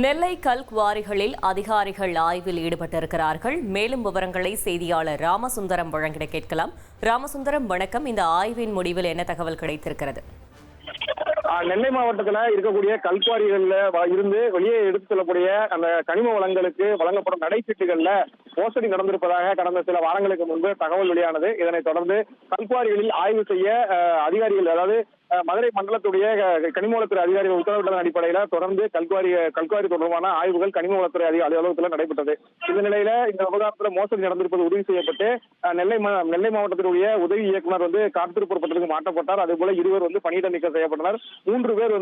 நெல்லை கல் குவாரிகளில் அதிகாரிகள் ஆய்வில் ஈடுபட்டிருக்கிறார்கள். மேலும் விவரங்களை செய்தியாளர் ராமசுந்தரம் வழங்கிட கேட்கலாம். ராமசுந்தரம், வணக்கம். இந்த ஆய்வின் முடிவில் என்ன தகவல் கிடைத்திருக்கிறது? நெல்லை மாவட்டத்தில் இருக்கக்கூடிய கல்குவாரிகள்ல இருந்து வெளியே எடுத்து செல்லக்கூடிய அந்த கனிம வளங்களுக்கு வழங்கப்படும் நடைச்சீட்டுகள்ல மோசடி நடந்திருப்பதாக கடந்த சில வாரங்களுக்கு முன்பு தகவல் வெளியானது. இதனைத் தொடர்ந்து கல்குவாரிகளில் ஆய்வு செய்ய அதிகாரிகள், அதாவது மதுரை மண்டலத்துடைய கனிமவளத்துறை அதிகாரிகள் உத்தரவிட்டதன் அடிப்படையில தொடர்ந்து கல்குவாரி தொடர்பான ஆய்வுகள் கனிமவளத்துறை அலுவலகத்தில் நடைபெற்றது. இந்த நிலையில இந்த விவகாரத்தில் மோசடி நடந்திருப்பது உறுதி செய்யப்பட்டு நெல்லை மாவட்டத்தினுடைய உதவி இயக்குனர் காத்திருப்பூர் மாற்றப்பட்டார். அதேபோல இருவர் பணியிட நீக்கம் செய்யப்பட்டனர். 3 பேர்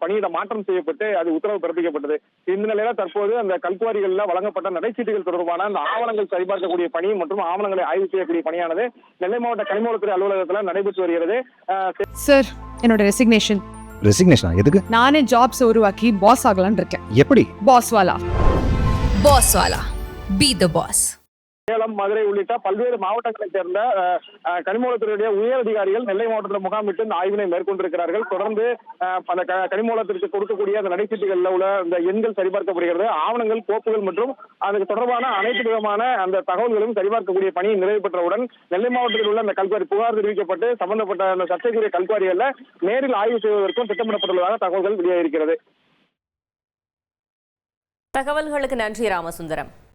பணியிட மாற்றம் செய்யப்பட்டு அது உத்தரவு பிறப்பிக்கப்பட்டது. இந்த நிலையில தற்போது அந்த கல்குவாரிகள்ல வழங்கப்பட்ட நடைச்சீட்டுகள் தொடர்பான அந்த ஆவணங்கள் சரிபார்க்கக்கூடிய பணி மற்றும் ஆவணங்களை ஆய்வு செய்யக்கூடிய பணியானது நெல்லை மாவட்ட கனிமவளத்துறை அலுவலகத்தில் நடைபெற்று வருகிறது. சார், என்னோட ரெசிக்னேஷன் எதுக்கு? நானே ஜாப்ஸ் உருவாக்கி பாஸ் ஆகலாம்னு இருக்கேன். எப்படி? பாஸ் வாலா be the boss. Salem, Madurai உள்ளிட்ட பல்வேறு மாவட்டங்களைச் சேர்ந்த கனிமவளத்துறையுடைய உயர் அதிகாரிகள் நெல்லை மாவட்டத்தில் முகாமிட்டு இந்த ஆய்வினை மேற்கொண்டிருக்கிறார்கள். தொடர்ந்து அந்த கனிமவளத்திற்கு கொடுக்கக்கூடிய அந்த நடைச்சீட்டுகளில் உள்ள இந்த எண்கள் சரிபார்க்கப்படுகிறது. ஆவணங்கள், கோப்புகள் மற்றும் அதுக்கு தொடர்பான அனைத்து விதமான அந்த தகவல்களும் சரிபார்க்கக்கூடிய பணி நிறைவு பெற்றவுடன் நெல்லை மாவட்டத்தில் உள்ள அந்த கல்குவாரி புகார் தெரிவிக்கப்பட்டு சம்பந்தப்பட்ட அந்த சர்ச்சைக்குரிய கல்குவாரிகள்ல நேரில் ஆய்வு செய்வதற்கும் திட்டமிடப்பட்டுள்ளதாக தகவல்கள் வெளியாகியிருக்கிறது. தகவல்களுக்கு நன்றி ராமசுந்தரம்.